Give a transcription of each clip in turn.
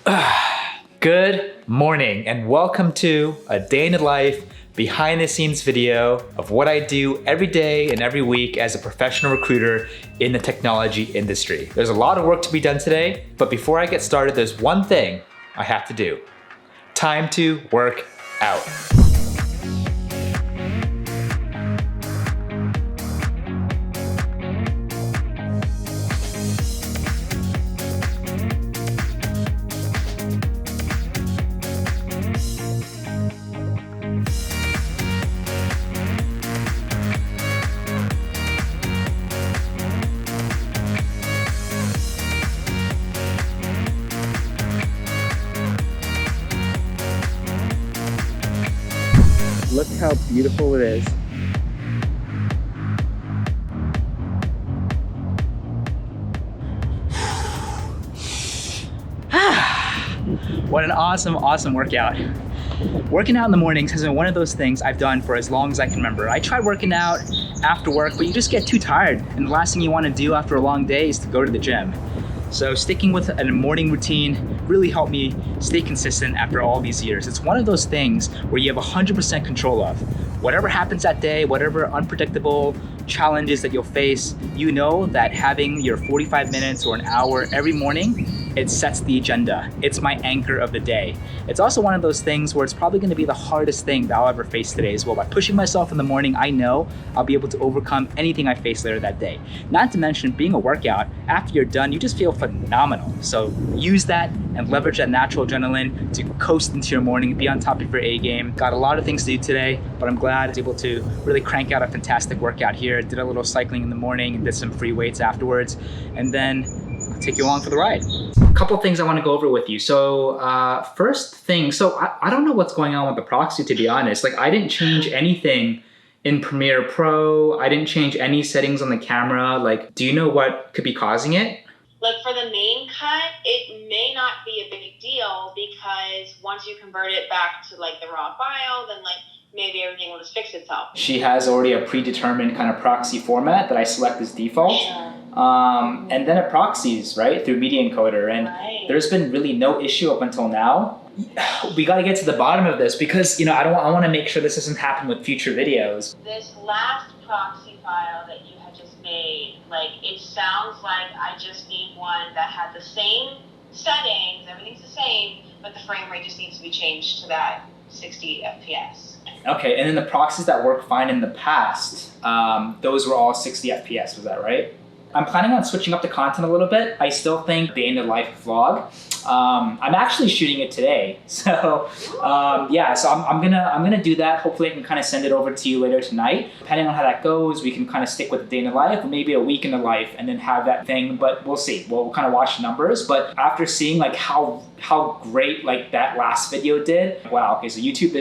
Good morning and welcome to a day in the life behind the scenes video of what I do every day and every week as a professional recruiter in the technology industry. There's a lot of work to be done today, but before I get started, there's one thing I have to do. Time to work out. Look how beautiful it is. What an awesome workout. Working out in the mornings has been one of those things I've done for as long as I can remember. I tried working out after work, but you just get too tired. And the last thing you want to do after a long day is to go to the gym. So sticking with a morning routine really helped me stay consistent after all these years. It's one of those things where you have 100% control of. Whatever happens that day, whatever unpredictable challenges that you'll face, you know that having your 45 minutes or an hour every morning, it sets the agenda. It's my anchor of the day. It's also one of those things where it's probably gonna be the hardest thing that I'll ever face today as well. By pushing myself in the morning, I know I'll be able to overcome anything I face later that day. Not to mention being a workout, after you're done, you just feel phenomenal. So use that and leverage that natural adrenaline to coast into your morning, be on top of your A game. Got a lot of things to do today, but I'm glad I was able to really crank out a fantastic workout here. Did a little cycling in the morning and did some free weights afterwards. And then I'll take you along for the ride. A couple things I want to go over with you. So first thing, I don't know what's going on with the proxy, to be honest. Like, I didn't change anything in Premiere Pro. I didn't change any settings on the camera. Like, do you know what could be causing it? Like, for the main cut, it may not be a big deal because once you convert it back to like the raw file, then like maybe everything will just fix itself. She has already a predetermined kind of proxy format that I select as default. And then it proxies, right, through Media Encoder. And there's been really no issue up until now. We got to get to the bottom of this because, you know, I want to make sure this doesn't happen with future videos. This last proxy file that you had just made, like, it sounds like I just need one that had the same settings, everything's the same, but the frame rate just needs to be changed to that 60 FPS. Okay, and then the proxies that worked fine in the past, those were all 60 FPS, was that right? I'm planning on switching up the content a little bit. I still think day in the life vlog. I'm actually shooting it today, so yeah. So I'm gonna do that. Hopefully, I can kind of send it over to you later tonight. Depending on how that goes, we can kind of stick with the day in the life, or maybe a week in the life, and then have that thing. But we'll see. We'll kind of watch the numbers. But after seeing like how great like that last video did, wow. Okay, so YouTube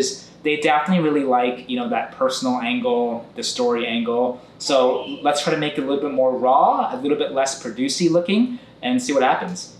they definitely really like, you know, that personal angle, the story angle. So let's try to make it a little bit more raw, a little bit less producey looking, and see what happens.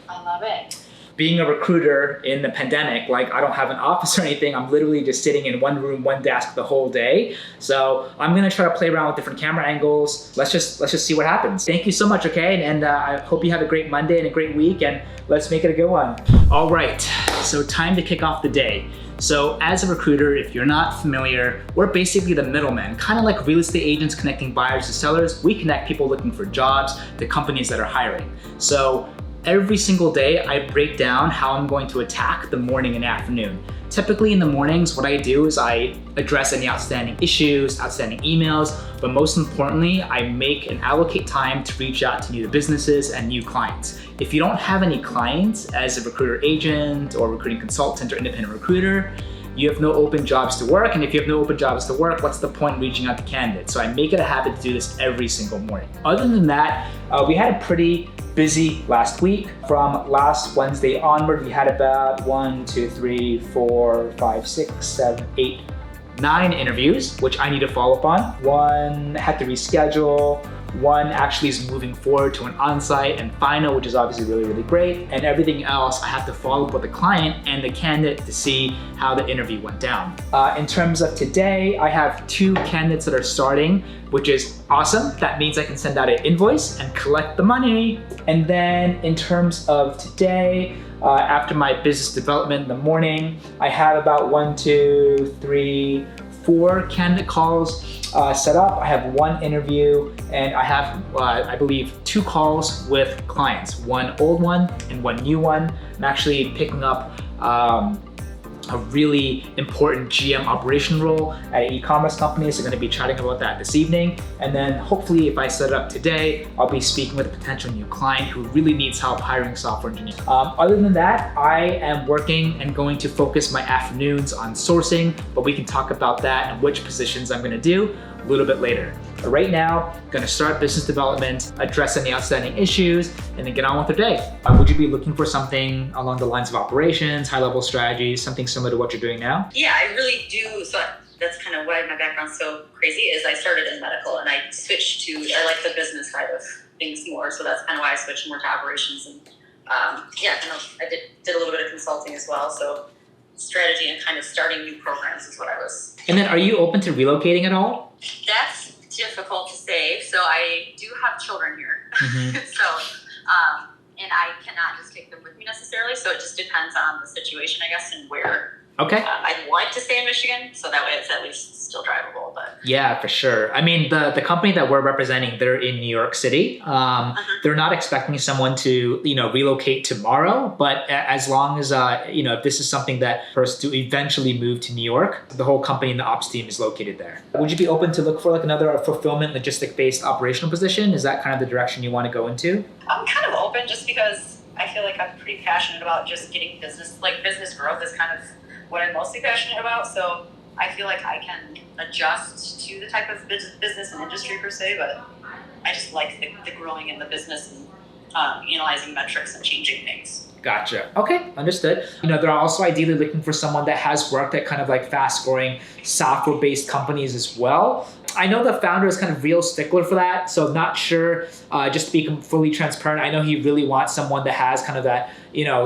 I love it. Being a recruiter in the pandemic, like, I don't have an office or anything. I'm literally just sitting in one room, one desk the whole day. So I'm gonna try to play around with different camera angles. Let's just see what happens. Thank you so much, okay? And I hope you have a great Monday and a great week, and let's make it a good one. All right, so time to kick off the day. So as a recruiter, if you're not familiar, we're basically the middleman, kind of like real estate agents connecting buyers to sellers. We connect people looking for jobs to companies that are hiring. So every single day, I break down how I'm going to attack the morning and afternoon. Typically in the mornings, what I do is I address any outstanding issues, outstanding emails, but most importantly, I make and allocate time to reach out to new businesses and new clients. If you don't have any clients as a recruiter agent or recruiting consultant or independent recruiter, you have no open jobs to work, and if you have no open jobs to work, what's the point in reaching out to candidates? So I make it a habit to do this every single morning. Other than that, we had a pretty busy last week. From last Wednesday onward, we had about 1, 2, 3, 4, 5, 6, 7, 8, 9 interviews, which I need to follow up on. One had to reschedule. One actually is moving forward to an on-site and final, which is obviously really, really great. And everything else, I have to follow up with the client and the candidate to see how the interview went down. In terms of today, I have 2 candidates that are starting, which is awesome. That means I can send out an invoice and collect the money. And then in terms of today, After my business development in the morning, I have about 1, 2, 3, 4 candidate calls set up. I have 1 interview, and I have, I believe, 2 calls with clients, 1 old one and 1 new one. I'm actually picking up a really important GM operation role at an e-commerce company, so I'm going to be chatting about that this evening. And then hopefully, if I set it up today, I'll be speaking with a potential new client who really needs help hiring software engineers. Other than that, I am working and going to focus my afternoons on sourcing, but we can talk about that and which positions I'm going to do a little bit later. But right now, I'm gonna start business development, address any outstanding issues, and then get on with the day. Would you be looking for something along the lines of operations, high-level strategies, something similar to what you're doing now? Yeah, I really do. So that's kind of why my background's so crazy is I started in medical and I switched to, I like the business side of things more. So that's kind of why I switched more to operations. And I did a little bit of consulting as well. So strategy and kind of starting new programs is what I was. And then are you open to relocating at all? That's difficult to say. So I do have children here. Mm-hmm. And I cannot just take them with me necessarily. So it just depends on the situation, I guess, and where. Okay. I'd like to stay in Michigan, so that way it's at least still drivable. But yeah, for sure. I mean, the company that we're representing, they're in New York City. They're not expecting someone to, relocate tomorrow. But as long as, if this is something that person to eventually move to New York, the whole company and the ops team is located there. Would you be open to look for like another fulfillment, logistic-based operational position? Is that kind of the direction you want to go into? I'm kind of open just because I feel like I'm pretty passionate about just getting business growth is kind of what I'm mostly passionate about. So I feel like I can adjust to the type of business and industry per se, but I just like the growing in the business and analyzing metrics and changing things. Gotcha. Okay, understood. They're also ideally looking for someone that has worked at kind of like fast-growing software-based companies as well. I know the founder is kind of real stickler for that, so I'm not sure, just to be fully transparent, I know he really wants someone that has kind of that,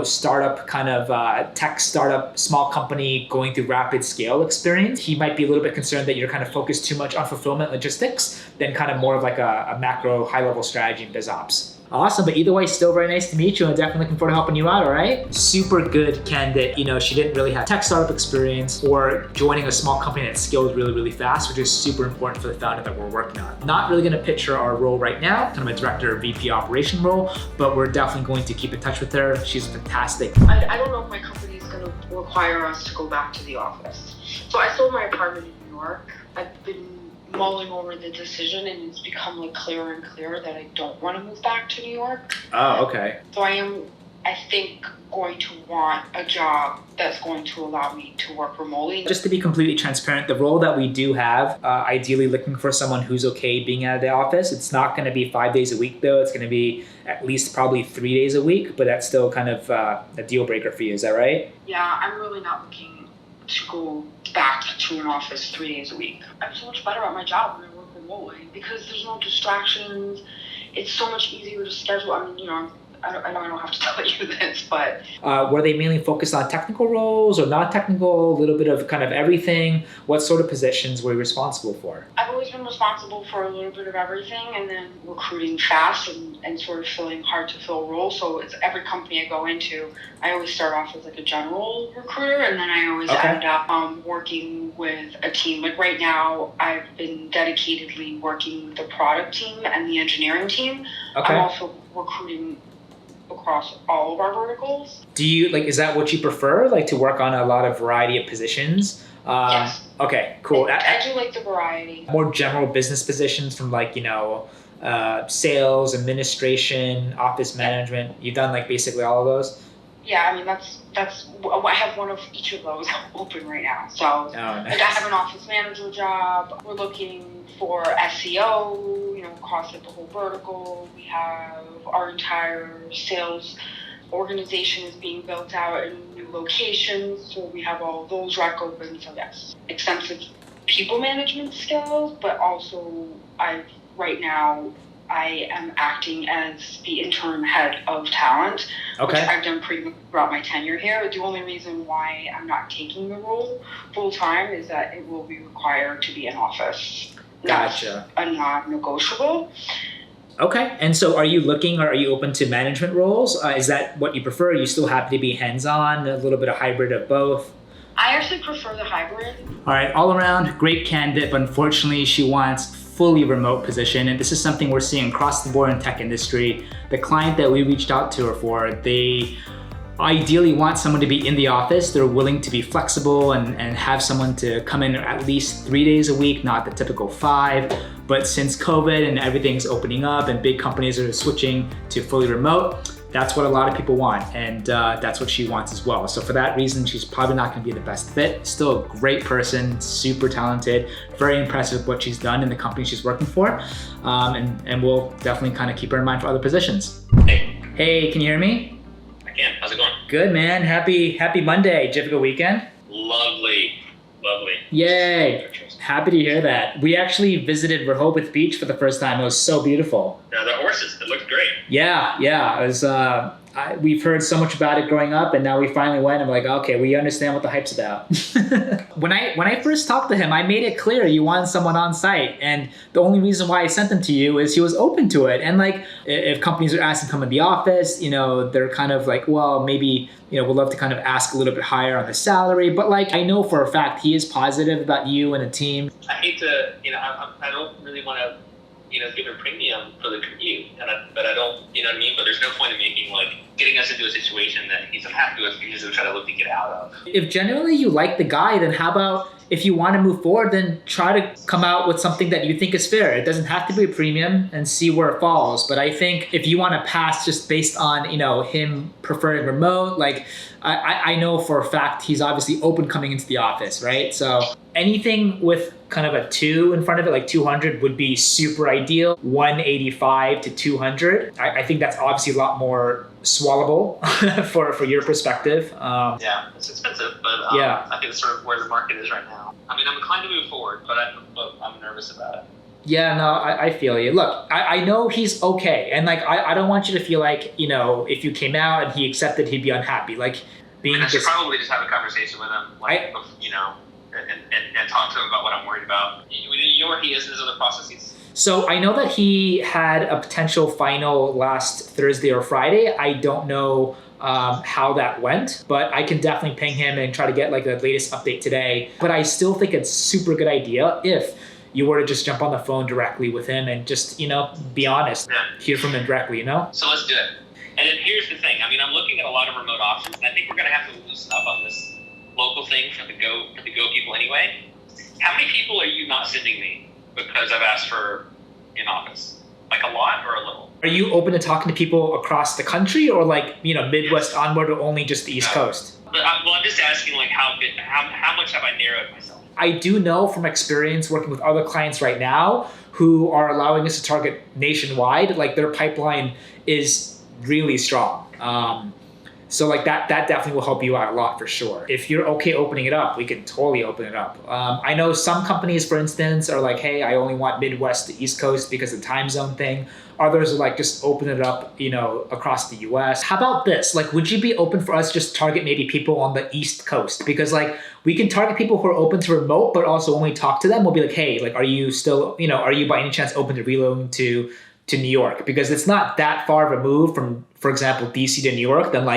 startup kind of tech startup, small company going through rapid scale experience. He might be a little bit concerned that you're kind of focused too much on fulfillment logistics than kind of more of like a macro high-level strategy in biz ops. Awesome, but either way, still very nice to meet you and definitely looking forward to helping you out, all right? Super good candidate. She didn't really have tech startup experience or joining a small company that scaled really, really fast, which is super important for the founder that we're working on. Not really gonna picture our role right now, kind of a director or VP operation role, but we're definitely going to keep in touch with her. She's fantastic. I don't know if my company is gonna require us to go back to the office. So I sold my apartment in New York. I've been mulling over the decision and it's become like clearer and clearer that I don't want to move back to New York. Oh, okay. So I think, going to want a job that's going to allow me to work remotely. Just to be completely transparent, the role that we do have, ideally looking for someone who's okay being out of the office. It's not going to be 5 days a week though. It's going to be at least probably 3 days a week, but that's still kind of a deal breaker for you. Is that right? Yeah, I'm really not looking to go back to an office 3 days a week. I'm so much better at my job when I work remotely because there's no distractions. It's so much easier to schedule. I mean, I know I don't have to tell you this, but... Were they mainly focused on technical roles or not technical, a little bit of kind of everything? What sort of positions were you responsible for? I've always been responsible for a little bit of everything and then recruiting fast and sort of filling hard to fill roles. So it's every company I go into, I always start off as like a general recruiter and then I always end up working with a team. Like right now, I've been dedicatedly working with the product team and the engineering team. Okay. I'm also recruiting across all of our verticals. Do you is that what you prefer, to work on a lot of variety of positions? Yes. Okay, cool. I do like the variety. More general business positions from sales, administration, office management. You've done basically all of those? Yeah, I mean that's I have one of each of those open right now. So nice. I have an office manager job. We're looking for SEO, across the whole vertical. We have our entire sales organization is being built out in new locations, so we have all those rack open. So yes, extensive people management skills, but also right now I am acting as the interim head of talent, which I've done pretty much throughout my tenure here. The only reason why I'm not taking the role full time is that it will be required to be in office. Gotcha. That's a non-negotiable. Okay. And so are you looking or are you open to management roles? Is that what you prefer? Are you still happy to be hands-on, a little bit of hybrid of both? I actually prefer the hybrid. All right, all around great candidate, but unfortunately she wants fully remote position. And this is something we're seeing across the board in tech industry. The client that we reached out to her for, they ideally want someone to be in the office. They're willing to be flexible and have someone to come in at least 3 days a week, not the typical 5. But since COVID and everything's opening up and big companies are switching to fully remote, that's what a lot of people want, and that's what she wants as well. So for that reason, she's probably not gonna be the best fit. Still a great person, super talented, very impressive with what she's done in the company she's working for. And we'll definitely kind of keep her in mind for other positions. Hey, Hey, can you hear me? I can. How's it going? Good, man. Happy Monday. Did you have a good weekend? Lovely. Yay. Happy to hear that. We actually visited Rehoboth Beach for the first time. It was so beautiful. Now the horses, it looked great. Yeah. It was, we've heard so much about it growing up, and now we finally went. I'm like, okay, we understand what the hype's about. When I first talked to him, I made it clear you wanted someone on site, and the only reason why I sent them to you is he was open to it. And like, if companies are asking to come in the office, they're kind of like, well, maybe we'd love to kind of ask a little bit higher on the salary. But like, I know for a fact he is positive about you and the team. I hate to, I don't really want to, give a premium for the commute, but I don't, you know what I mean? But there's no point in making, getting us into a situation that he's unhappy with because we try to look to get out of. If generally you like the guy, then how about if you want to move forward, then try to come out with something that you think is fair. It doesn't have to be a premium and see where it falls. But I think if you want to pass just based on, him preferring remote, I know for a fact he's obviously open coming into the office, right? So anything with kind of a 2 in front of it, like 200 would be super ideal. 185 to 200. I think that's obviously a lot more swallowable for your perspective. Yeah, it's expensive, but yeah. I think it's sort of where the market is right now. I mean, I'm inclined to move forward, but I'm nervous about it. Yeah, no, I feel you. Look, I know he's okay. And I don't want you to feel like, if you came out and he accepted, he'd be unhappy. I should probably just have a conversation with him, and talk to him about what I'm worried about. You know where he is in his other processes? So I know that he had a potential final last Thursday or Friday. I don't know how that went, but I can definitely ping him and try to get the latest update today. But I still think it's a super good idea if you were to just jump on the phone directly with him and just, be honest, hear from him directly, So let's do it. And then here's the thing. I mean, I'm looking at a lot of remote options, and I think we're going to have to loosen up on this local thing for the Go people anyway. How many people are you not sending me because I've asked for in office? A lot or a little? Are you open to talking to people across the country or Midwest onward or only just the East Coast? But I'm just asking how much have I narrowed myself? I do know from experience working with other clients right now who are allowing us to target nationwide, their pipeline is really strong. So that definitely will help you out a lot for sure. If you're okay opening it up, we can totally open it up. I know some companies, for instance, are like, hey, I only want Midwest to East Coast because of the time zone thing. Others are just open it up, across the US. How about this? Would you be open for us to just target maybe people on the East Coast? Because we can target people who are open to remote, but also when we talk to them, we'll be like, hey, are you still, are you by any chance open to reloading to New York? Because it's not that far of a move from, for example, DC to New York than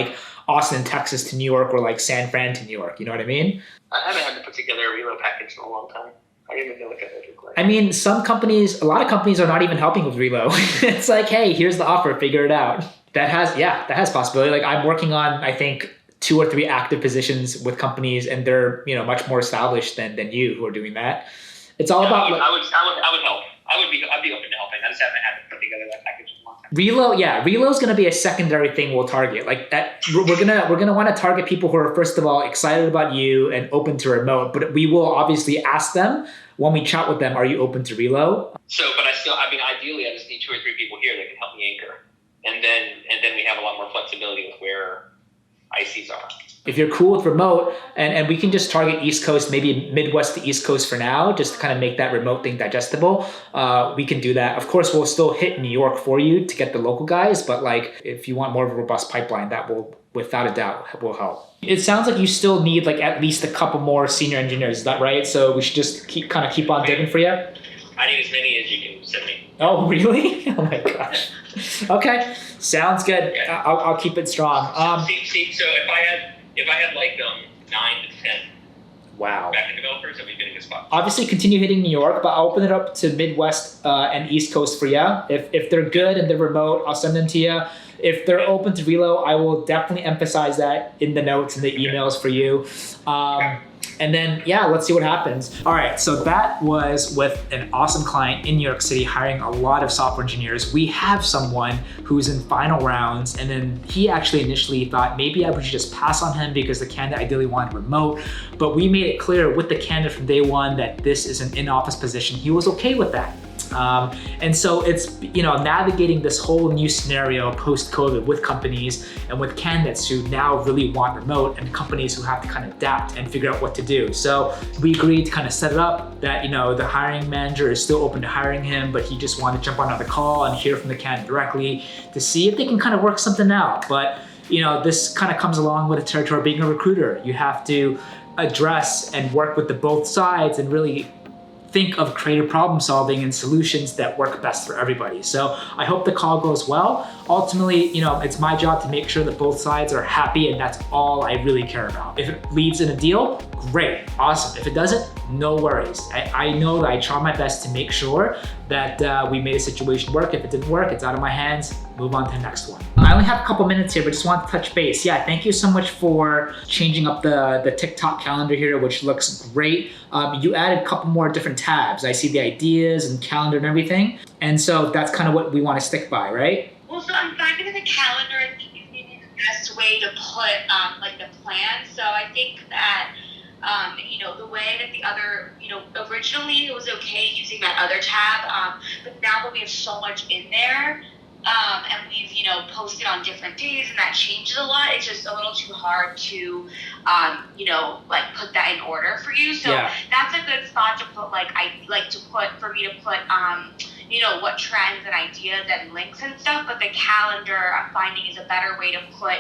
Austin, Texas to New York or San Fran to New York. You know what I mean? I haven't had to put together a reload package in a long time. I didn't even know what that looked like. I mean, a lot of companies are not even helping with reload. It's hey, here's the offer, figure it out. That has possibility. I'm working on, I think, 2 or 3 active positions with companies, and they're much more established than you who are doing that. It's all about. I would help. I'd be open to helping. I just haven't had to put together that package in a long time. Reload is going to be a secondary thing we'll target. That we're gonna want to target people who are first of all excited about you and open to remote. But we will obviously ask them when we chat with them, are you open to reload? But ideally, I just need 2 or 3 people here that can help me anchor, and then we have a lot more flexibility with where ICs are. If you're cool with remote, and we can just target East Coast, maybe Midwest to East Coast for now, just to kind of make that remote thing digestible, we can do that. Of course, we'll still hit New York for you to get the local guys, but if you want more of a robust pipeline, that will, without a doubt, will help. It sounds like you still need at least a couple more senior engineers. Is that right? So we should just keep on digging for you? I need as many as you can send me. Oh, really? Oh my gosh. Okay, sounds good. Okay. I'll keep it strong. So if I had like 9 to 10 Wow. backend developers, that would be in a good spot. Obviously, continue hitting New York, but I'll open it up to Midwest and East Coast for you. If they're good and they're remote, I'll send them to you. If they're open to relo, I will definitely emphasize that in the notes and the emails for you. And then, yeah, let's see what happens. All right, so that was with an awesome client in New York City hiring a lot of software engineers. We have someone who's in final rounds, and then he actually initially thought maybe I would just pass on him because the candidate ideally wanted remote, but we made it clear with the candidate from day one that this is an in-office position. He was okay with that. And so it's, navigating this whole new scenario post-COVID with companies and with candidates who now really want remote and companies who have to kind of adapt and figure out what to do. So we agreed to kind of set it up that, the hiring manager is still open to hiring him, but he just wanted to jump on another call and hear from the candidate directly to see if they can kind of work something out. But, this kind of comes along with the territory of being a recruiter. You have to address and work with the both sides and really think of creative problem solving and solutions that work best for everybody. So I hope the call goes well. Ultimately, it's my job to make sure that both sides are happy, and that's all I really care about. If it leads in a deal, great, awesome. If it doesn't, no worries. I know that I try my best to make sure that we made a situation work. If it didn't work, it's out of my hands, move on to the next one. I only have a couple minutes here, but just want to touch base. Yeah, thank you so much for changing up the TikTok calendar here, which looks great. You added a couple more different tabs. I see the ideas and calendar and everything. And so that's kind of what we want to stick by, right? Well, so I'm finding the calendar I think is maybe the best way to put the plan. So I think that the way that the other, originally it was okay using that other tab, but now that we have so much in there, and we've, posted on different days and that changes a lot, it's just a little too hard to, put that in order for you. So Yeah. that's a good spot to put, for me to put, what trends and ideas and links and stuff, but the calendar I'm finding is a better way to put,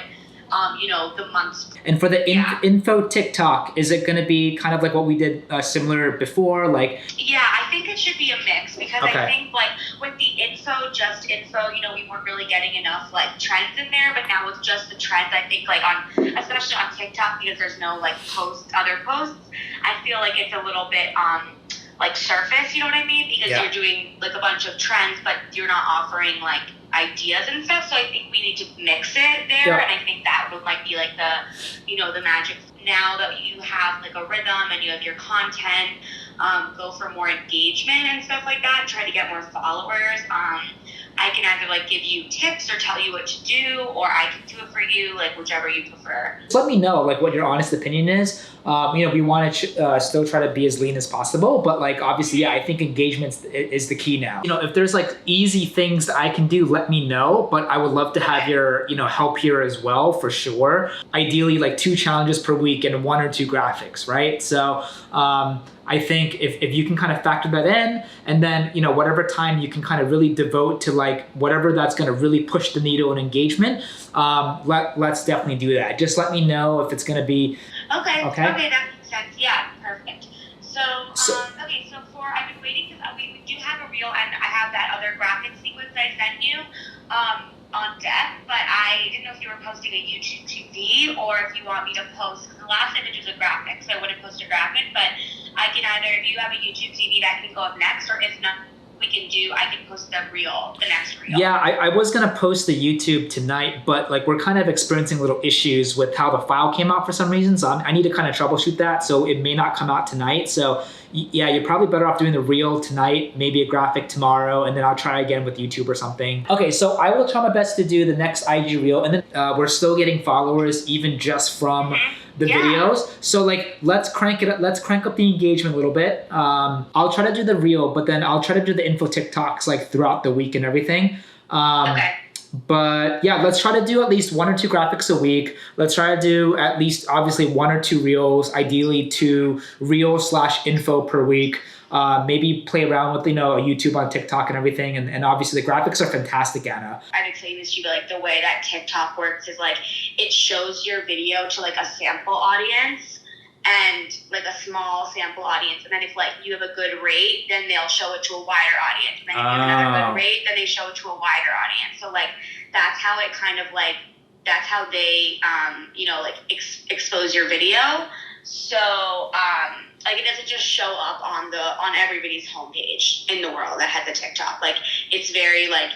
the months. And for the info TikTok, is it going to be kind of like what we did similar before? Yeah, I think it should be a mix because Okay. I think with the just info, we weren't really getting enough trends in there, but now with just the trends, I think especially on TikTok, because there's no other posts, I feel like it's a little bit surface, you know what I mean? Because Yeah. you're doing a bunch of trends, but you're not offering ideas and stuff. So I think we need to mix it there, Yeah. and I think that might be the magic. Now that you have a rhythm and you have your content, go for more engagement and stuff like that. Try to get more followers. I can either give you tips or tell you what to do, or I can do it for you, whichever you prefer. Just let me know what your honest opinion is. We want to still try to be as lean as possible, but obviously, yeah, I think engagement is the key now. If there's easy things that I can do, let me know, but I would love to have your, help here as well, for sure. Ideally 2 challenges per week and 1 or 2 graphics, right? So, I think if you can kind of factor that in, and then, whatever time you can kind of really devote to whatever that's going to really push the needle in engagement, let's definitely do that. Just let me know if it's going to be. Okay, Okay. that makes sense. Yeah, perfect. So I've been waiting because we do have a reel, and I have that other graphic sequence I sent you on deck, but I didn't know if you were posting a YouTube TV or if you want me to post, because the last image was a graphic, so I wouldn't post a graphic, but I can either, if you have a YouTube TV, that can go up next, or if not, I can post the next reel. Yeah, I was gonna post the YouTube tonight, but we're kind of experiencing little issues with how the file came out for some reason, so I need to kind of troubleshoot that, so it may not come out tonight. So yeah, you're probably better off doing the reel tonight, maybe a graphic tomorrow, and then I'll try again with YouTube or something. Okay, so I will try my best to do the next IG reel, and then we're still getting followers even just from the videos. So let's crank it up. Let's crank up the engagement a little bit. I'll try to do the reel, but then I'll try to do the info TikToks throughout the week and everything. Okay. But yeah, let's try to do at least 1 or 2 graphics a week. Let's try to do at least obviously 1 or 2 reels, ideally 2 reels/info per week. Maybe play around with, a YouTube on TikTok and everything. And obviously the graphics are fantastic, Anna. I've been saying this to you, but the way that TikTok works is it shows your video to a sample audience, and like a small sample audience. And then if like you have a good rate, then they'll show it to a wider audience. And then if you have another good rate, then they show it to a wider audience. So like that's how it kind of like, that's how they like expose your video. So like it doesn't just show up on everybody's homepage in the world that has a TikTok. Like it's very like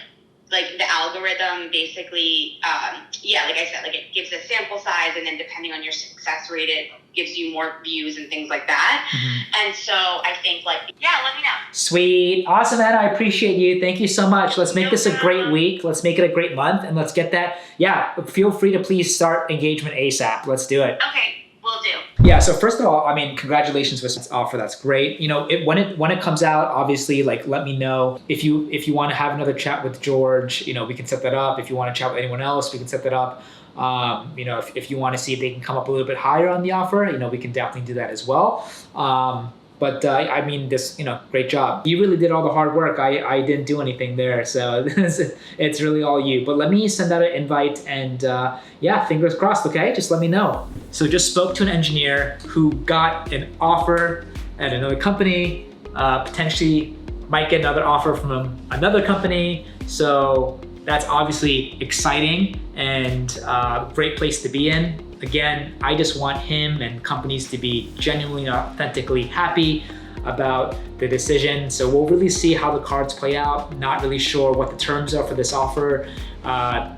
the algorithm basically, like I said, like it gives a sample size, and then depending on your success rate, it gives you more views and things like that. And so I think let me know. Sweet. Awesome, Anna. I appreciate you. Thank you so much. Let's make this a great week. Let's make it a great month, and let's get that. Yeah, feel free to please start engagement ASAP. Let's do it. Okay. Will do. Yeah. So first of all, I mean, congratulations with this offer. That's great. When it comes out, obviously, like let me know if you want to have another chat with George. We can set that up. If you want to chat with anyone else, we can set that up. If you want to see if they can come up a little bit higher on the offer, we can definitely do that as well. But I mean, great job. You really did all the hard work. I didn't do anything there. So it's really all you. But let me send out an invite and fingers crossed, okay? Just let me know. So just spoke to an engineer who got an offer at another company, potentially might get another offer from another company. So that's obviously exciting and a great place to be in. Again, I just want him and companies to be genuinely, authentically happy about the decision. So we'll really see how the cards play out. Not really sure what the terms are for this offer.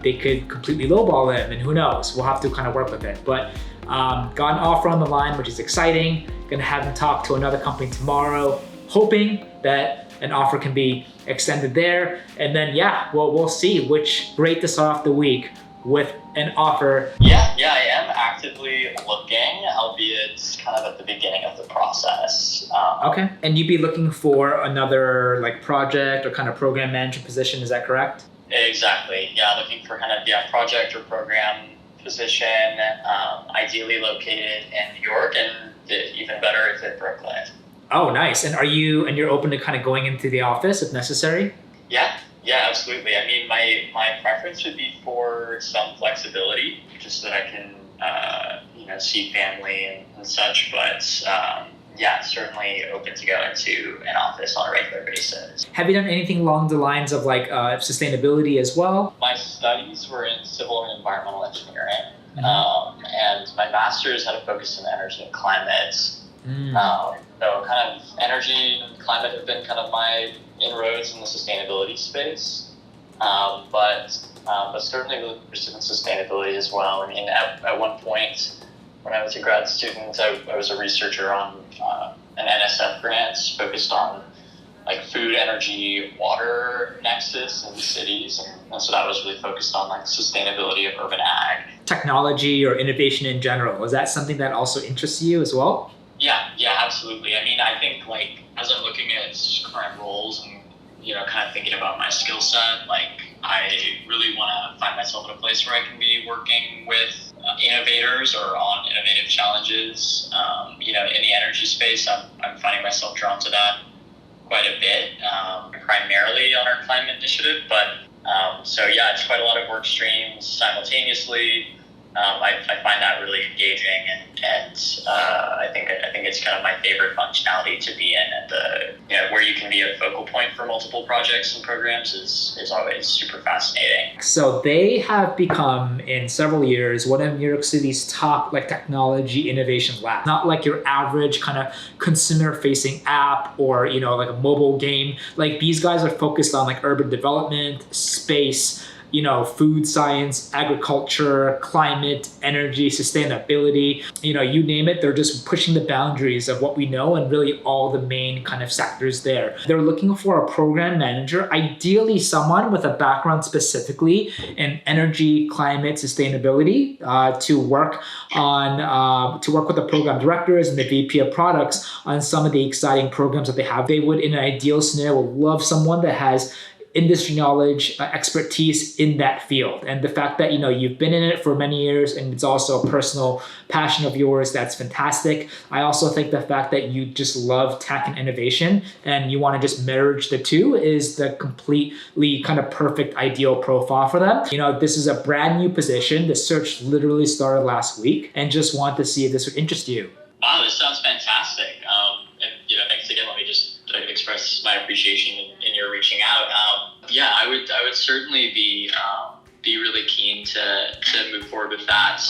They could completely lowball him, and who knows? We'll have to kind of work with it. But got an offer on the line, which is exciting. Gonna have him talk to another company tomorrow, hoping that an offer can be extended there. And then, we'll see great to start off the week with an offer. Yeah, I am actively looking, albeit kind of at the beginning of the process. Okay. And you'd be looking for another like project or kind of program management position, is that correct? Exactly. Yeah, looking for kind of project or program position, ideally located in New York, and even better if in Brooklyn. Oh, nice. And you're open to kind of going into the office if necessary? Yeah, absolutely. I mean, my preference would be for some flexibility, just so that I can, see family and such. But certainly open to go into an office on a regular basis. Have you done anything along the lines of like sustainability as well? My studies were in civil and environmental engineering, and my master's had a focus in energy and climate. So kind of energy and climate have been kind of my inroads in the sustainability space, but certainly really pursuing sustainability as well. I mean, at one point when I was a grad student, I was a researcher on an NSF grant focused on like food, energy, water nexus in cities, and so that was really focused on like sustainability of urban ag. Technology or innovation in general, is that something that also interests you as well? Yeah, absolutely. I mean, I think like as I'm looking at current roles and kind of thinking about my skill set, like I really want to find myself in a place where I can be working with innovators or on innovative challenges. In the energy space, I'm finding myself drawn to that quite a bit, primarily on our climate initiative. But it's quite a lot of work streams simultaneously. I find that really engaging, and I think it's kind of my favorite functionality to be in. At the where you can be a focal point for multiple projects and programs is always super fascinating. So they have become in several years one of New York City's top like technology innovation labs. Not like your average kind of consumer facing app or like a mobile game. Like these guys are focused on like urban development, space, food science, agriculture, climate, energy, sustainability, you name it. They're just pushing the boundaries of what we know and really all the main kind of sectors there. They're looking for a program manager, ideally someone with a background specifically in energy, climate, sustainability, to work with the program directors and the VP of products on some of the exciting programs that they have. They would, in an ideal scenario, love someone that has industry knowledge, expertise in that field. And the fact that, you've been in it for many years and it's also a personal passion of yours, that's fantastic. I also think the fact that you just love tech and innovation and you want to just merge the two is the completely kind of perfect ideal profile for them. This is a brand new position. The search literally started last week and just want to see if this would interest you. Wow, this sounds fantastic. And thanks again. Let me just express my appreciation in your reaching out. Yeah, I would certainly be really keen to move forward with that.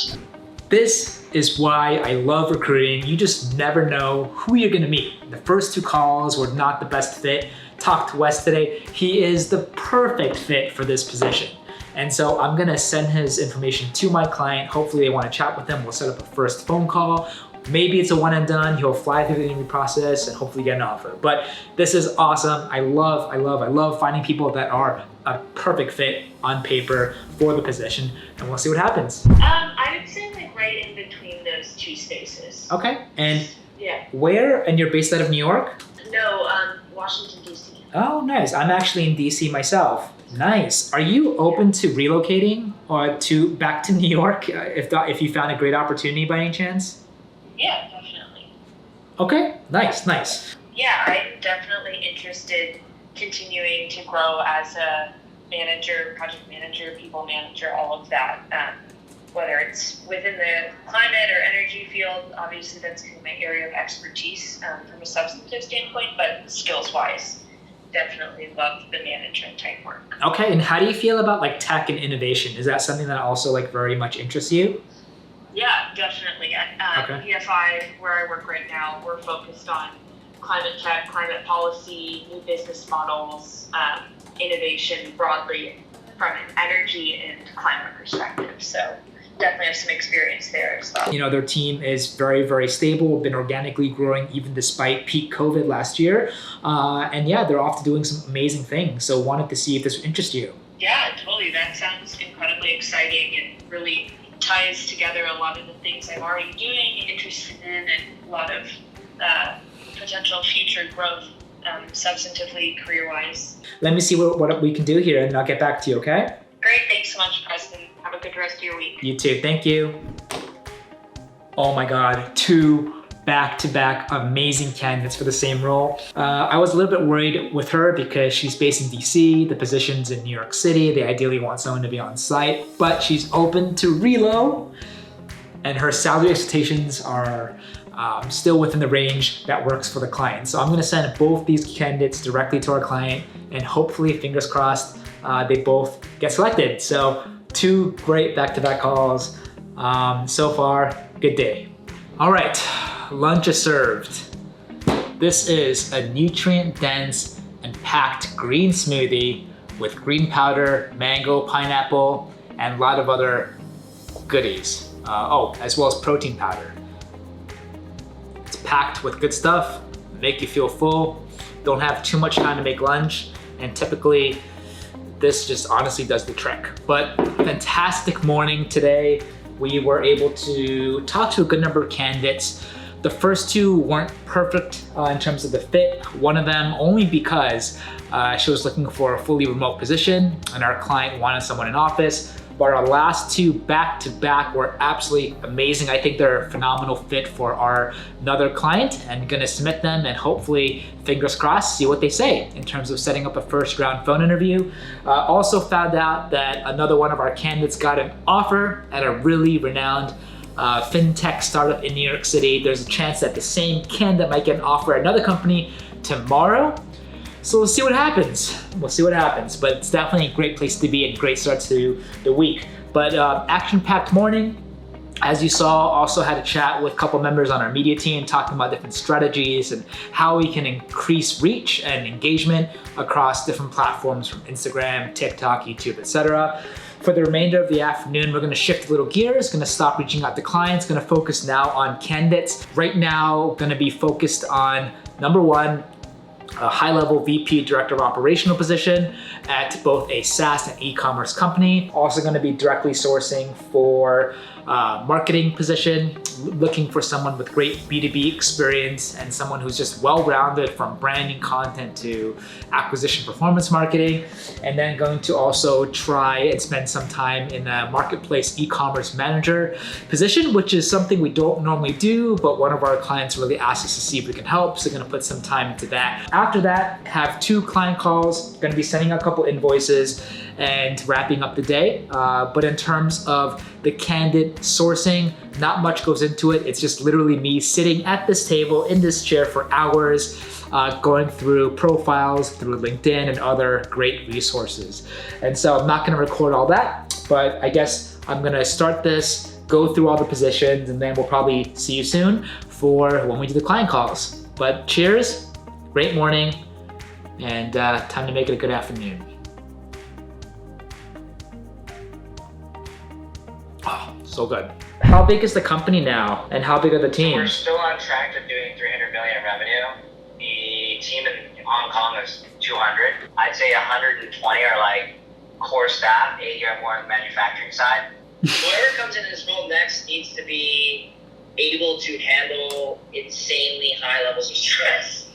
This is why I love recruiting. You just never know who you're gonna meet. The first 2 calls were not the best fit. Talked to Wes today. He is the perfect fit for this position. And so I'm gonna send his information to my client. Hopefully they wanna chat with him. We'll set up a first phone call. Maybe it's a one and done. He'll fly through the interview process and hopefully get an offer. But this is awesome. I love finding people that are a perfect fit on paper for the position, and we'll see what happens. I would say like right in between those 2 spaces. Okay, and Yeah. where? And you're based out of New York? No, Washington D.C. Oh, nice. I'm actually in DC myself. Nice. Are you open to relocating or back to New York if you found a great opportunity by any chance? Yeah, definitely. Okay, nice. Yeah, I'm definitely interested continuing to grow as a manager, project manager, people manager, all of that. Whether it's within the climate or energy field, obviously that's kind of my area of expertise from a substantive standpoint, but skills-wise, definitely love the management type work. Okay, and how do you feel about like tech and innovation? Is that something that also like very much interests you? Yeah, definitely. At Okay. PFI, where I work right now, we're focused on climate tech, climate policy, new business models, innovation broadly from an energy and climate perspective. So definitely have some experience there as well. You know, their team is very stable, been organically growing even despite peak COVID last year. And yeah, they're off to doing some amazing things. So wanted to see if this would interest you. Yeah, totally. That sounds incredibly exciting and really ties together a lot of the things I'm already doing and interested in, and a lot of potential future growth substantively, career-wise. Let me see what we can do here and I'll get back to you, okay? Great. Thanks so much, Preston. Have a good rest of your week. You too. Thank you. Oh my God, 2 back-to-back amazing candidates for the same role. I was a little bit worried with her because she's based in DC, the position's in New York City, they ideally want someone to be on site, but she's open to relo, and her salary expectations are still within the range that works for the client. So I'm gonna send both these candidates directly to our client, and hopefully, fingers crossed, they both get selected. So 2 great back-to-back calls. So far, good day. All right, lunch is served. This is a nutrient-dense and packed green smoothie with green powder, mango, pineapple, and a lot of other goodies. As well as protein powder. It's packed with good stuff, make you feel full, don't have too much time to make lunch, and typically this just honestly does the trick. But fantastic morning today. We were able to talk to a good number of candidates. The first 2 weren't perfect in terms of the fit. One of them only because she was looking for a fully remote position and our client wanted someone in office. But our last 2 back-to-back were absolutely amazing. I think they're a phenomenal fit for another client, and gonna submit them and hopefully, fingers crossed, see what they say in terms of setting up a first round phone interview. Also found out that another one of our candidates got an offer at a really renowned fintech startup in New York City. There's a chance that the same candidate might get an offer at another company tomorrow. So we'll see what happens. But it's definitely a great place to be and great start to the week. But action-packed morning. As you saw, also had a chat with a couple members on our media team talking about different strategies and how we can increase reach and engagement across different platforms from Instagram, TikTok, YouTube, etc. For the remainder of the afternoon, we're gonna shift a little gears, gonna stop reaching out to clients, gonna focus now on candidates. Right now, gonna be focused on number 1, a high-level VP Director of Operational position at both a SaaS and e-commerce company. Also going to be directly sourcing for marketing position, looking for someone with great B2B experience and someone who's just well-rounded from branding content to acquisition performance marketing. And then going to also try and spend some time in a marketplace e-commerce manager position, which is something we don't normally do, but one of our clients really asked us to see if we can help. So going to put some time into that. After that, have 2 client calls, going to be sending out a couple invoices, and wrapping up the day. But in terms of the candidate sourcing, not much goes into it. It's just literally me sitting at this table in this chair for hours, going through profiles through LinkedIn and other great resources. And so I'm not gonna record all that, but I guess I'm gonna start this, go through all the positions, and then we'll probably see you soon for when we do the client calls. But cheers, great morning, and time to make it a good afternoon. Oh, so good. How big is the company now, and how big are the We're teams? still on track to doing 300 million in revenue. The team in Hong Kong is 200. I'd say 120 are like core staff, 80 are more on the manufacturing side. Whoever comes into this role next needs to be able to handle insanely high levels of stress.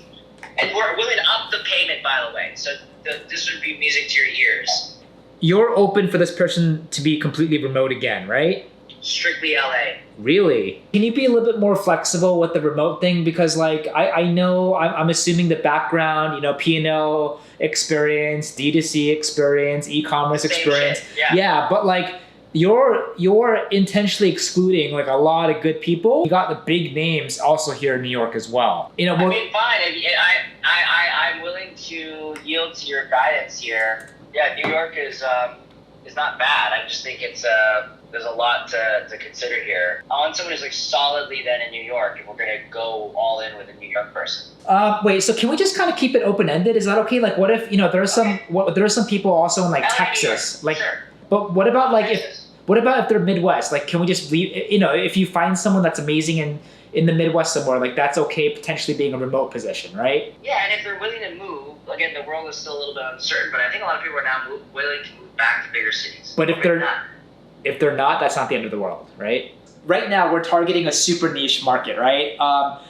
And we're willing to up the payment, by the way. So this would be music to your ears. You're open for this person to be completely remote again, right? Strictly LA. Really? Can you be a little bit more flexible with the remote thing? Because like, I know, I'm assuming the background, you know, P&L experience, D2C experience, e-commerce Same experience. shit, Yeah, but like, you're intentionally excluding like a lot of good people. You got the big names also here in New York as well. You know, I mean, fine. I'm willing to yield to your guidance here. Yeah, New York is not bad. I just think it's there's a lot to consider here. I want someone who's like solidly then in New York, if we're gonna go all in with a New York person. wait, so can we just kind of keep it open-ended? Is that okay? Like, what if, you know, there are some people also in like LA, Texas, New York, like, sure. but what about like Texas. what about if they're Midwest? Like, can we just leave, you know, if you find someone that's amazing in the Midwest somewhere, like that's okay, potentially being a remote position, right? Yeah, and if they're willing to move, again, the world is still a little bit uncertain, but I think a lot of people are now willing to move back to bigger cities. But if Or they're maybe not. If they're not, that's not the end of the world, right? Right now, we're targeting a super niche market, right?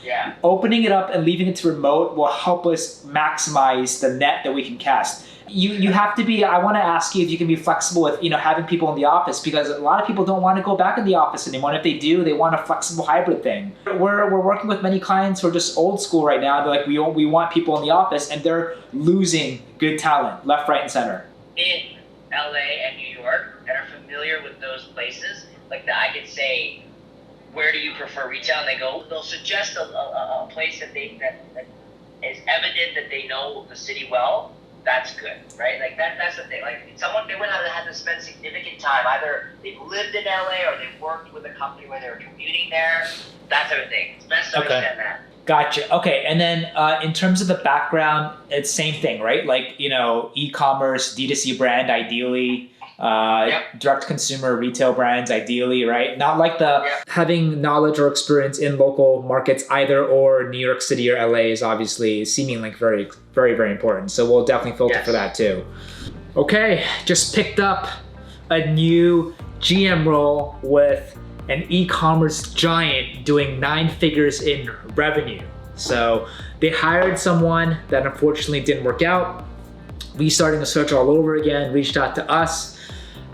Yeah. Opening it up and leaving it to remote will help us maximize the net that we can cast. You have to be, I want to ask you if you can be flexible with, you know, having people in the office, because a lot of people don't want to go back in the office anymore. And if they do, they want a flexible hybrid thing. We're working with many clients who are just old school right now. They're like, we want people in the office, and they're losing good talent left, right, and center. In LA and New York that are familiar with those places, like that I could say, where do you prefer retail? And they'll suggest a place that is evident that they know the city well. That's good, right? Like that's the thing. Like someone, they wouldn't have had to spend significant time. Either they've lived in LA or they've worked with a company where they were commuting there. That type of thing. It's best to understand that. Gotcha. Okay. And then in terms of the background, it's same thing, right? Like, you know, e-commerce, D2C brand, ideally, direct consumer retail brands, ideally, right? Not like having knowledge or experience in local markets either, or New York City or LA is obviously seeming like very, very, very important. So we'll definitely filter for that too. Okay. Just picked up a new GM role with an e-commerce giant doing 9 figures in revenue. So they hired someone that unfortunately didn't work out. Restarting the search all over again, reached out to us,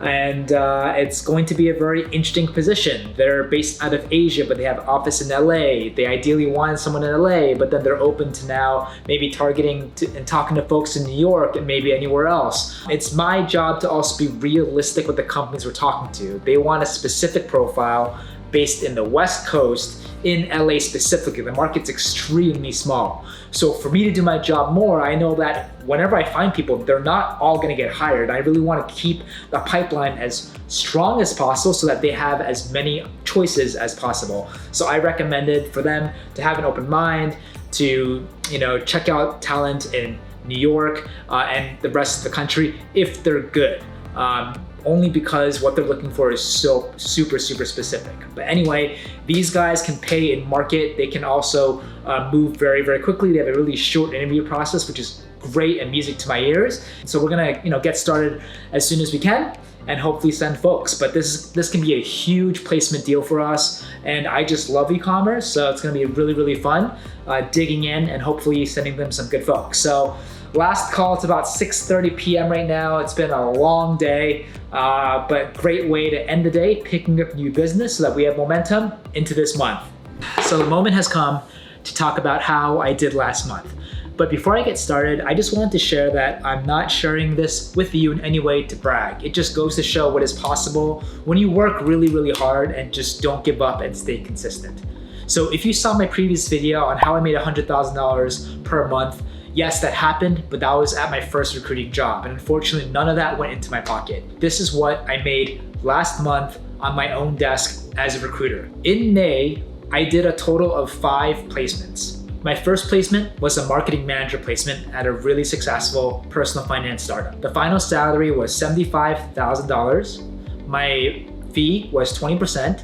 and it's going to be a very interesting position. They're based out of Asia, but they have an office in LA. They ideally wanted someone in LA, but then they're open to now maybe targeting and talking to folks in New York and maybe anywhere else. It's my job to also be realistic with the companies we're talking to. They want a specific profile based in the West Coast, in LA specifically. The market's extremely small. So for me to do my job more, I know that whenever I find people, they're not all gonna get hired. I really wanna keep the pipeline as strong as possible so that they have as many choices as possible. So I recommended for them to have an open mind, to, you know, check out talent in New York and the rest of the country if they're good. Only because what they're looking for is so super specific. But anyway, these guys can pay in market. They can also move very, very quickly. They have a really short interview process, which is great and music to my ears. So we're gonna, you know, get started as soon as we can and hopefully send folks. But this can be a huge placement deal for us. And I just love e-commerce, so it's gonna be really, really fun digging in and hopefully sending them some good folks. So last call, it's about 6:30 p.m. right now. It's been a long day, but great way to end the day, picking up new business so that we have momentum into this month. So the moment has come to talk about how I did last month. But before I get started, I just wanted to share that I'm not sharing this with you in any way to brag. It just goes to show what is possible when you work really, really hard and just don't give up and stay consistent. So if you saw my previous video on how I made $100,000 per month, yes, that happened, but that was at my first recruiting job. And unfortunately, none of that went into my pocket. This is what I made last month on my own desk as a recruiter. In May, I did a total of 5 placements. My first placement was a marketing manager placement at a really successful personal finance startup. The final salary was $75,000. My fee was 20%,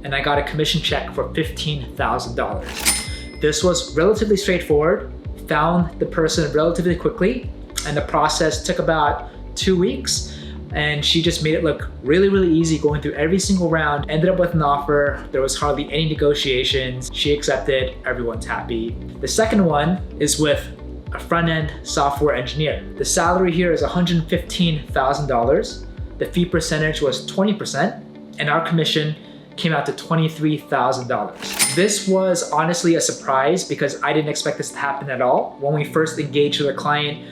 and I got a commission check for $15,000. This was relatively straightforward, found the person relatively quickly, and the process took about 2 weeks. And she just made it look really, really easy going through every single round. Ended up with an offer. There was hardly any negotiations. She accepted, everyone's happy. The second one is with a front-end software engineer. The salary here is $115,000. The fee percentage was 20%, and our commission came out to $23,000. This was honestly a surprise because I didn't expect this to happen at all. When we first engaged with a client,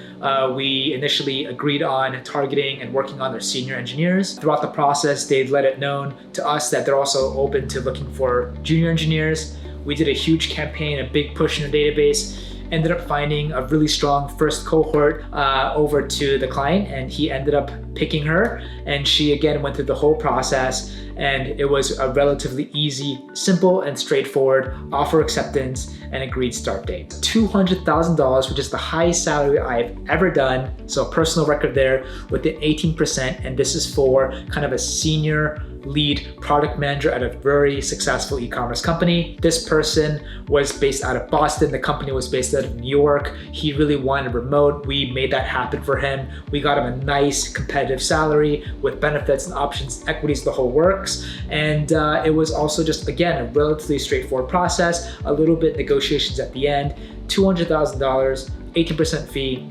we initially agreed on targeting and working on their senior engineers. Throughout the process, they'd let it known to us that they're also open to looking for junior engineers. We did a huge campaign, a big push in the database, ended up finding a really strong first cohort over to the client, and he ended up picking her, and she again went through the whole process, and it was a relatively easy, simple, and straightforward offer acceptance and agreed start date. $200,000, which is the highest salary I've ever done, so a personal record there with an 18%, and this is for kind of a senior lead product manager at a very successful e-commerce company. This person was based out of Boston. The company was based out of New York. He really wanted remote. We made that happen for him. We got him a nice competitive salary with benefits and options, equities, the whole works. And it was also just, again, a relatively straightforward process, a little bit negotiations at the end, $200,000, 18% fee,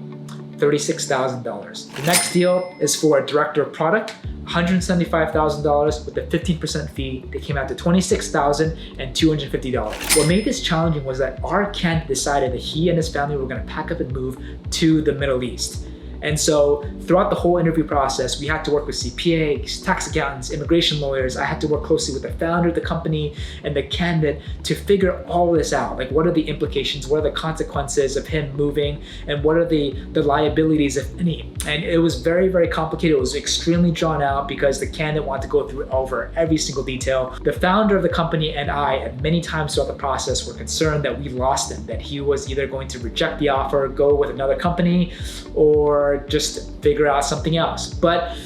$36,000. The next deal is for a director of product, $175,000 with a 15% fee. They came out to $26,250. What made this challenging was that our candidate decided that he and his family were gonna pack up and move to the Middle East. And so throughout the whole interview process, we had to work with CPAs, tax accountants, immigration lawyers. I had to work closely with the founder of the company and the candidate to figure all this out. Like, what are the implications? What are the consequences of him moving? And what are the liabilities, if any? And it was very, very complicated. It was extremely drawn out because the candidate wanted to go through over every single detail. The founder of the company and I, at many times throughout the process, were concerned that we lost him, that he was either going to reject the offer, go with another company, or just figure out something else. But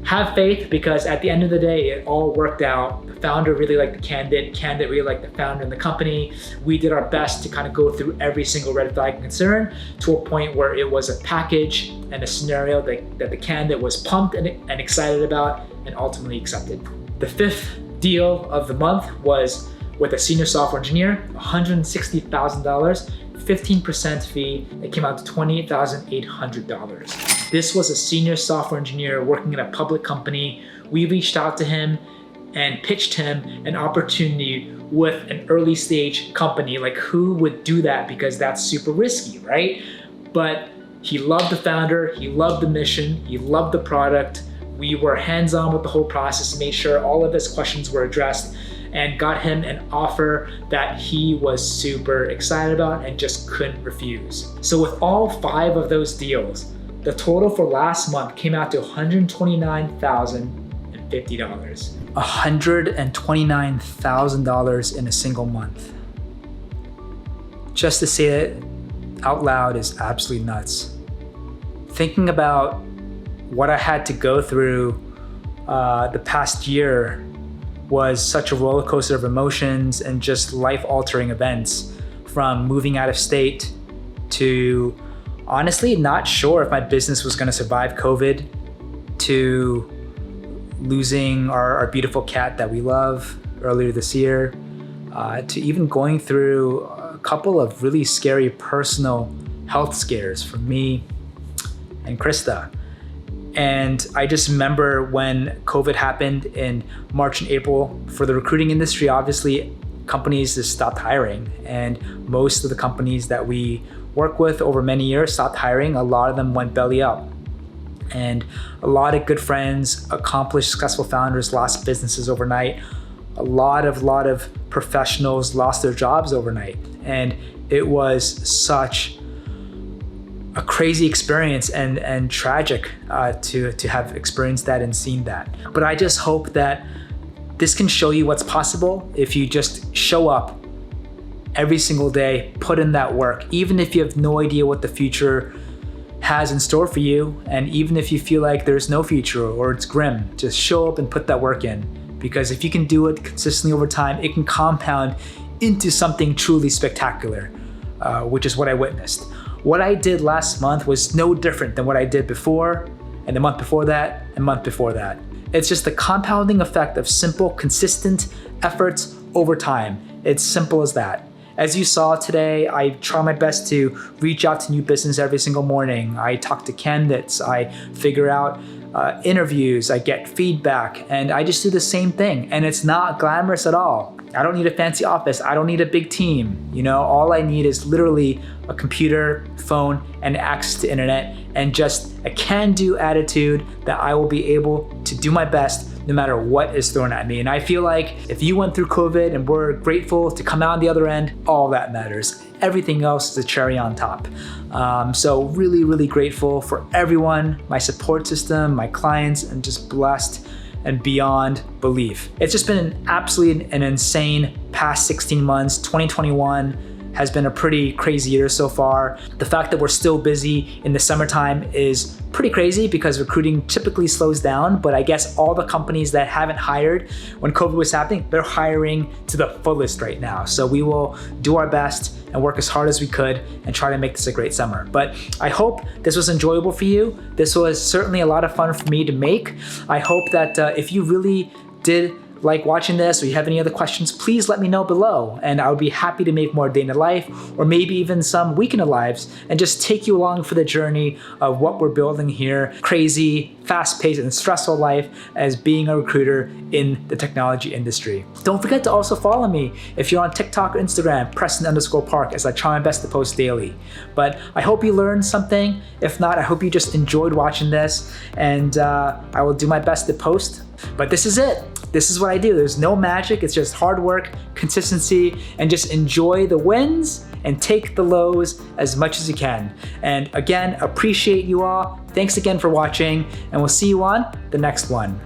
have faith, because at the end of the day, it all worked out. The founder really liked the candidate really liked the founder and the company. We did our best to kind of go through every single red flag and concern to a point where it was a package and a scenario that the candidate was pumped and excited about and ultimately accepted. The fifth deal of the month was with a senior software engineer, $160,000, 15% fee. It came out to $28,800. This was a senior software engineer working in a public company. We reached out to him and pitched him an opportunity with an early stage company. Like, who would do that? Because that's super risky, right? But he loved the founder, he loved the mission, he loved the product. We were hands-on with the whole process, made sure all of his questions were addressed, and got him an offer that he was super excited about and just couldn't refuse. So with all 5 of those deals, the total for last month came out to $129,050. $129,000 in a single month. Just to say it out loud is absolutely nuts. Thinking about what I had to go through the past year was such a roller coaster of emotions and just life-altering events, from moving out of state to honestly not sure if my business was gonna survive COVID, to losing our beautiful cat that we love earlier this year, to even going through a couple of really scary personal health scares for me and Krista. And I just remember when COVID happened in March and April, for the recruiting industry, obviously companies just stopped hiring. And most of the companies that we worked with over many years stopped hiring. A lot of them went belly up. And a lot of good friends, accomplished, successful founders lost businesses overnight. A lot of professionals lost their jobs overnight. And it was such a crazy experience and tragic to have experienced that and seen that. But I just hope that this can show you what's possible if you just show up every single day, put in that work, even if you have no idea what the future has in store for you, and even if you feel like there's no future or it's grim, just show up and put that work in. Because if you can do it consistently over time, it can compound into something truly spectacular, which is what I witnessed. What I did last month was no different than what I did before, and the month before that, and month before that. It's just the compounding effect of simple, consistent efforts over time. It's simple as that. As you saw today, I try my best to reach out to new business every single morning. I talk to candidates, I figure out interviews, I get feedback, and I just do the same thing. And it's not glamorous at all. I don't need a fancy office. I don't need a big team. You know, all I need is literally a computer, phone, and access to internet, and just a can-do attitude that I will be able to do my best no matter what is thrown at me. And I feel like if you went through COVID and we're grateful to come out on the other end, all that matters. Everything else is a cherry on top. So really, really grateful for everyone, my support system, my clients, and just blessed and beyond belief. It's just been an insane past 16 months. 2021 has been a pretty crazy year so far. The fact that we're still busy in the summertime is pretty crazy because recruiting typically slows down, but I guess all the companies that haven't hired when COVID was happening, they're hiring to the fullest right now. So we will do our best and work as hard as we could and try to make this a great summer. But I hope this was enjoyable for you. This was certainly a lot of fun for me to make. I hope that if you really did like watching this or you have any other questions, please let me know below, and I would be happy to make more day in the life or maybe even some week in the lives and just take you along for the journey of what we're building here. Crazy, fast-paced, and stressful life as being a recruiter in the technology industry. Don't forget to also follow me if you're on TikTok or Instagram, Preston_Park, as I try my best to post daily. But I hope you learned something. If not, I hope you just enjoyed watching this, and I will do my best to post. But this is it. This is what I do. There's no magic. It's just hard work, consistency, and just enjoy the wins and take the lows as much as you can. And again, appreciate you all. Thanks again for watching, and we'll see you on the next one.